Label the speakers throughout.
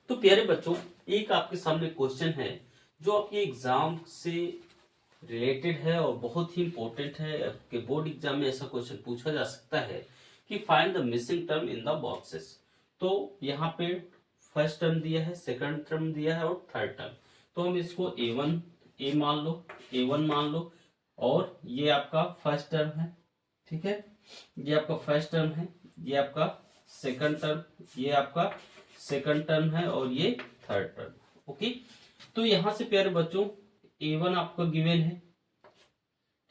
Speaker 1: तो प्यारे बच्चों, एक आपके सामने क्वेश्चन है जो आपके एग्जाम से रिलेटेड है और बहुत ही इंपॉर्टेंट है। आपके बोर्ड एग्जाम में ऐसा क्वेश्चन पूछा जा सकता है कि find the missing term in the boxes. तो यहाँ पे फर्स्ट टर्म दिया है, सेकंड टर्म दिया है और थर्ड टर्म। तो हम इसको A1 ए मान लो, A1 मान लो, और ये आपका फर्स्ट टर्म है, ठीक है, ये आपका फर्स्ट टर्म है, ये आपका सेकंड टर्म, ये आपका सेकंड टर्म है और ये थर्ड टर्म। ओके, तो यहां से प्यारे बच्चों A1 आपका गिवन है,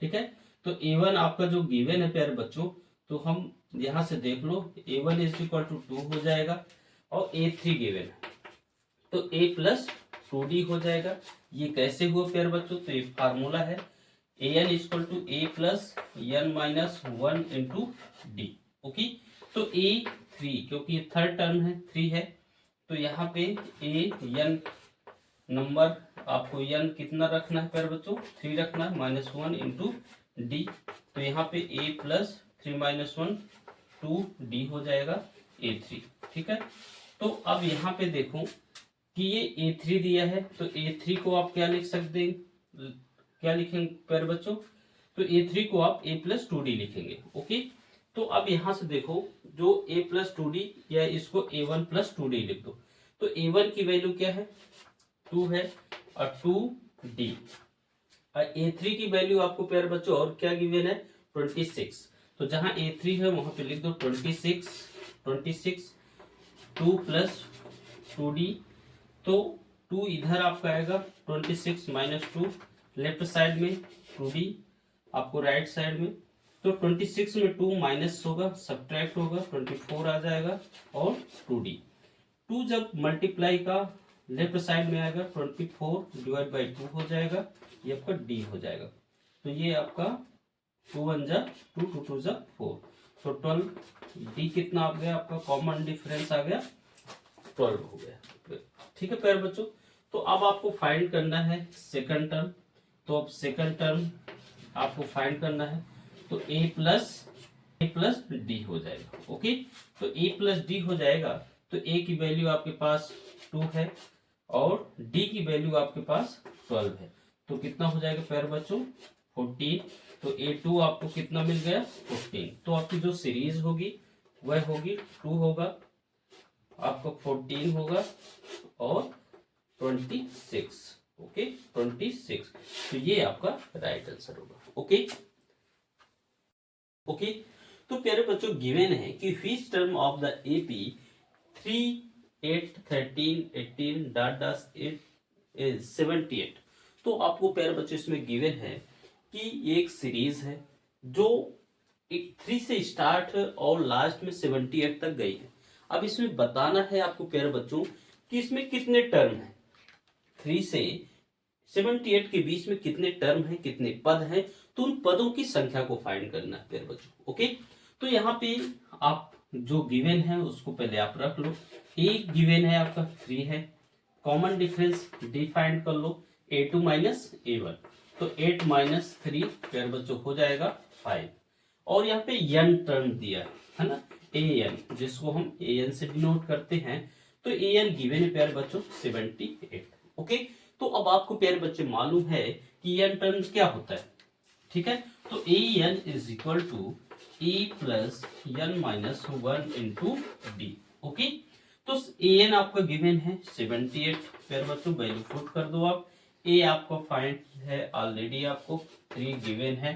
Speaker 1: ठीक है। तो A1 आपका जो गिवन है प्यारे बच्चों, तो हम यहां से देख लो A1 इज इक्वल टू 2 हो जाएगा और A3 गिवन है तो A प्लस 2D हो जाएगा। ये कैसे हुआ प्यारे बच्चों, तो ये फार्मूला है an equal to A plus n minus 1 into D. Okay, तो A3 क्योंकि ये थर्ड टर्म है 3 है, तो यहाँ पे an नंबर आपको n कितना रखना है प्यारे बच्चों, 3 रखना है, माइनस 1 इंटू डी। तो यहाँ पे A प्लस 3 माइनस 1 2D हो जाएगा A3, ठीक है। तो अब यहाँ पे देखो कि ये A3 दिया है, तो A3 को आप क्या लिख सकते हैं, क्या लिखेंगे प्यारे बच्चों, तो A3 को आप A प्लस 2D लिखेंगे। ओके, तो अब यहां से देखो जो A प्लस 2D या इसको A1 प्लस 2D लिख दो। तो A1 की वैल्यू क्या है, 2 है और 2D, और A3 की वैल्यू आपको प्यारे बच्चों और क्या गिवन है, 26। तो जहां A3 है वहां पे लिख दो 26 2 प्लस 2D। तो 2 इधर आपका आएगा 26 माइनस 2 लेफ्ट साइड में, 2D आपको राइट साइड में। तो 26 में 2 माइनस होगा, सब्ट्रैक्ट होगा, 24 आ जाएगा और 2D। 2 जब मल्टीप्लाई का लेफ्ट साइड में आएगा 24 डिवाइड बाई 2 हो जाएगा, ये आपका D हो जाएगा। तो ये आपका 2 1 जा 2 2 2 जा 4, तो 12 D कितना आ गया आपका, कॉमन डिफरेंस आ गया 12 हो गया, ठीक है प्यारे बच्चों। तो अब आपको फाइंड करना है सेकंड टर्म, तो अब सेकंड टर्म आपको फाइंड करना है, तो A प्लस डी हो जाएगा। ओके, तो A प्लस डी हो जाएगा, तो A की वैल्यू आपके पास 2 है और D की वैल्यू आपके पास 12 है, तो कितना हो जाएगा प्यारे बच्चों, 14। तो A2 आपको कितना मिल गया, 14। तो आपकी जो सीरीज होगी वह होगी 2 होगा, आपका 14 होगा और 26। ओके, 26, तो ये आपका राइट आंसर होगा। ओके ओके, तो प्यारे बच्चों गिवन है कि which term of the AP 3 8 13 18 dot dot 8 is 78। तो आपको प्यारे बच्चों इसमें गिवन है कि एक सीरीज है जो 3 से स्टार्ट और लास्ट में 78 तक गई है। अब इसमें बताना है आपको प्यारे बच्चों कि इसमें कितने टर्म हैं, 3 से 78 के बीच में कितने टर्म हैं, कितने पद हैं, तो उन पदों की संख्या को फाइंड करना है प्यारे बच्चों। ओके, तो यहाँ पे आप जो गिवन है उसको पहले आप रख लो। एक गिवन है आपका 3 है, कॉमन डिफरेंस डिफाइंड कर लो, A2 माइनस A1, तो 8 माइनस 3 प्यारे बच्चों हो जाएगा 5। और यहाँ पे n टर्म दिया है ना, an, जिसको हम an से डिनोट करते हैं, तो an गिवन है प्यारे बच्चों 78। ओके, तो अब आपको प्यारे बच्चे मालूम है कि n टर्म क्या होता है, ठीक है। तो an is equal to a plus n minus 1 into D. Okay, तो an आपका गिवन है 78 प्यारे बच्चों, वैल्यू पुट कर दो आप। a आपका फाइंड है ऑलरेडी, आपको 3 गिवन है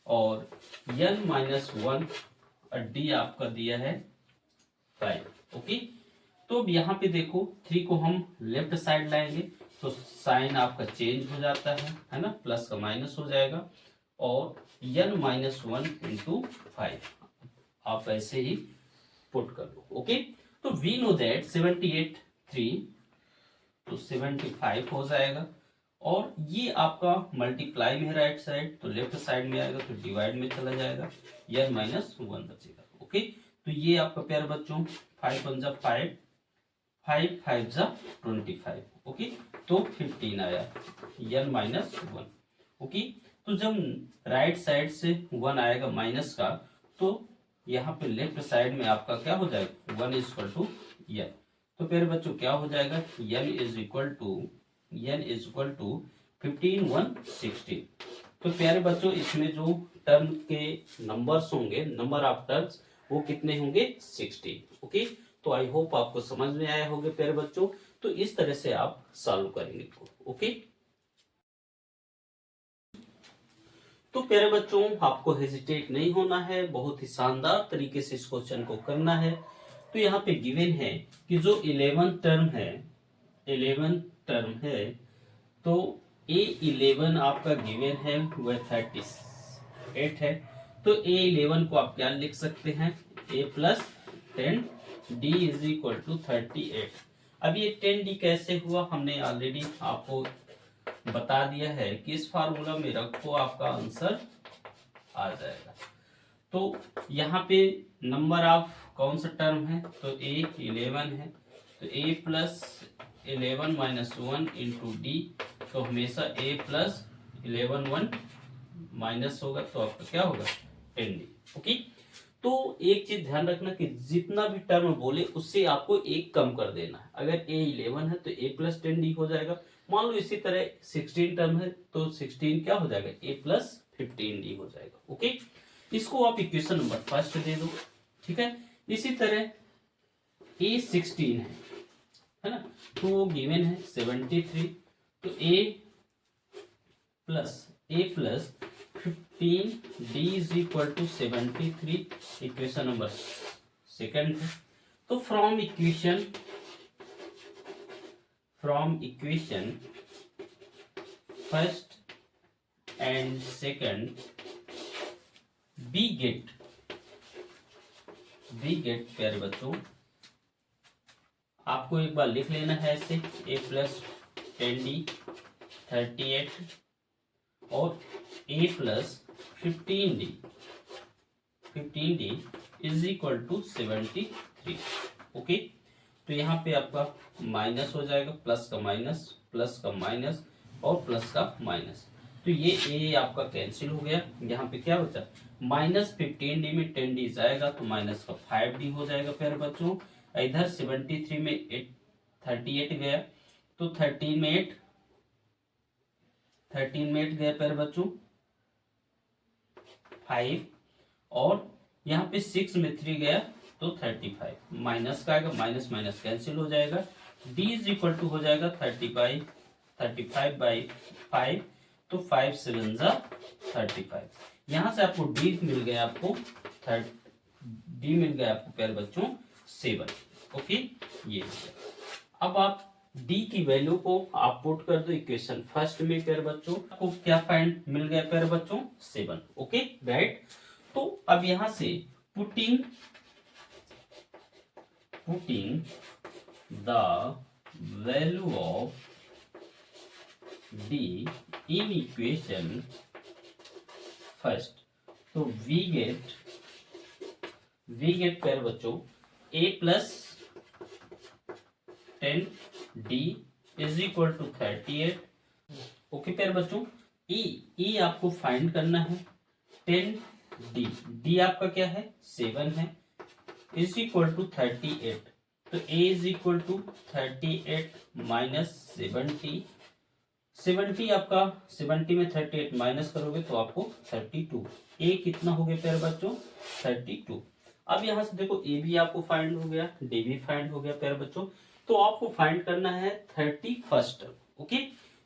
Speaker 1: और n माइनस 1 और d आपका दिया है 5। ओके, तो अब यहाँ पे देखो 3 को हम लेफ्ट साइड लाएंगे तो साइन आपका चेंज हो जाता है ना, प्लस का माइनस हो जाएगा और n माइनस 1 इंटू 5 आप ऐसे ही पुट कर लो। ओके, तो वी नो दैट 78 3 तो 75 हो जाएगा, और ये आपका मल्टीप्लाई में है राइट साइड, तो लेफ्ट साइड में आएगा तो डिवाइड में चला जाएगा, n माइनस 1 बचेगा। ओके, तो ये आपका प्यारे बच्चों 5 1 जा 5 5 5 जा 25। ओके, तो 15 आया n माइनस 1। ओके, तो जब राइट साइड से 1 आएगा माइनस का, तो यहाँ पे लेफ्ट साइड में आपका क्या हो जाएगा 1 इक्वल टू n, तो प्यारे बच्चों क्या हो जाएगा, n इज इक्वल टू 15 1 16। तो प्यारे बच्चों इसमें जो टर्म के नंबर्स होंगे, नंबर ऑफ टर्म्स, वो कितने होंगे, 16। ओके, तो आई होप आपको समझ में आया होगा प्यारे बच्चों। तो इस तरह से आप सॉल्व करेंगे। ओके, तो प्यारे बच्चों आपको हेजिटेट नहीं होना है, बहुत ही शानदार तरीके से इस क्वेश्चन को करना है। तो यहाँ पे गिवन है कि जो 11 टर्म है, 11 टर्म है, तो A11 आपका गिवन है वह 38 है। तो A11 को आप क्या लिख सकते हैं, A plus 10 D is equal to 38। अब ये 10D कैसे हुआ, हमने ऑलरेडी आपको बता दिया है कि इस फार्मूला में रखो, आपका आंसर आ जाएगा। तो यहाँ पे नंबर ऑफ कौन सा टर्म है, तो A11 है, तो A plus 11 minus 1 into D, तो हमेशा A प्लस 11 1 माइनस होगा, तो आपका क्या होगा, 10D। ओके, तो एक चीज ध्यान रखना कि जितना भी टर्म बोले उससे आपको एक कम कर देना है। अगर A11 है तो A प्लस 10D हो जाएगा। मान लो इसी तरह 16 टर्म है तो 16 क्या हो जाएगा, A प्लस 15D हो जाएगा। ओके, इसको आप इक्वेशन नंबर फर्स्ट दे दो। ठीक है, इसी तरह A16 है ना, तो वो गिवन है 73, तो A plus 15D is equal to 73, equation number second है। तो from equation first and second we get प्यारे बच्चों, आपको एक बार लिख लेना है ऐसे, A प्लस 10D 38 और A plus 15D is equal to 73। Okay, तो यहाँ पे आपका माइनस हो जाएगा, प्लस का माइनस और प्लस का माइनस, तो ये A आपका कैंसिल हो गया। यहाँ पे क्या बचा, माइनस 15D में 10D जाएगा तो माइनस का 5D हो जाएगा प्यारे बच्चों। इधर 73 में 38 गया, तो 13 में 8 गया प्यारे बच्चों 5, और यहाँ पे 6 में 3 गया तो 35, माइनस का आएगा, माइनस माइनस कैंसिल हो जाएगा। D इज इक्वल टू हो जाएगा 35 बाई 5, तो 5 7 जा 35। यहाँ से आपको D मिल गया, प्यारे बच्चों 7। ओके, ये अब आप D की वैल्यू को आप पुट कर दो इक्वेशन फर्स्ट में प्यारे बच्चों, आपको क्या फाइंड मिल गया प्यारे बच्चों, 7। Okay, right. तो अब यहां से putting the value of D in equation first, तो वी गेट प्यारे बच्चों A plus 10D is equal to 38। Okay प्यारे बच्चों, E आपको फाइंड करना है, 10D आपका क्या है, 7 है, इज इक्वल टू 38, तो A is equal to 38 minus 70 आपका 70 में 38 माइनस करोगे तो आपको 32। A कितना हो गया प्यारे बच्चों, 32। अब यहां से देखो A भी आपको फाइंड हो गया, D भी फाइंड हो गया प्यारे बच्चों, तो आपको फाइंड करना है 31st टर्म। ओके,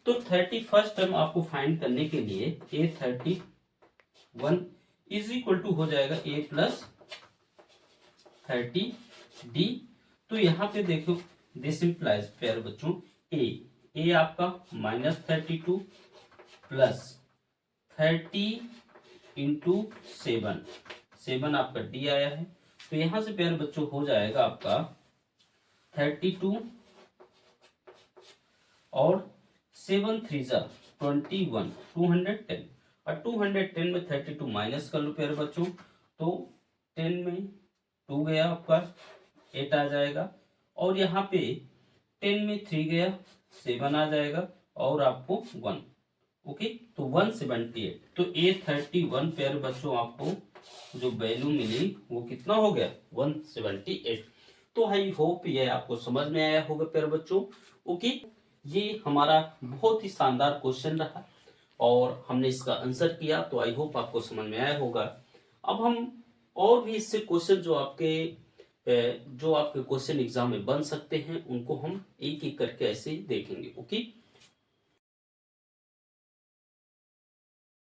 Speaker 1: तो 31st टर्म आपको फाइंड करने के लिए A31 इज इक्वल टू हो जाएगा A प्लस 30D। तो यहाँ पे देखो दिस इंप्लाइज प्यारे बच्चों A आपका माइनस 32 प्लस 30 इंटू 7 आपका D आया है, तो यहां से प्यारे बच्चों हो जाएगा आपका 32 और 7 3 जा 21, 210, और 210 में 32 माइनस कर लो प्यारे बच्चों, तो 10 में 2 गया आपका 8 आ जाएगा, और यहाँ पे 10 में 3 गया 7 आ जाएगा, और आपको 1। ओके, तो 178, तो A31 प्यारे बच्चों आपको जो वैल्यू मिली वो कितना हो गया, 178। तो आई होप ये आपको समझ में आया होगा प्यारे बच्चों। ओके, ये हमारा बहुत ही शानदार क्वेश्चन रहा और हमने इसका आंसर किया, तो आई होप आपको समझ में आया होगा। अब हम और भी इससे क्वेश्चन जो आपके क्वेश्चन एग्जाम में बन सकते हैं उनको हम एक एक करके ऐसे ही देखेंगे।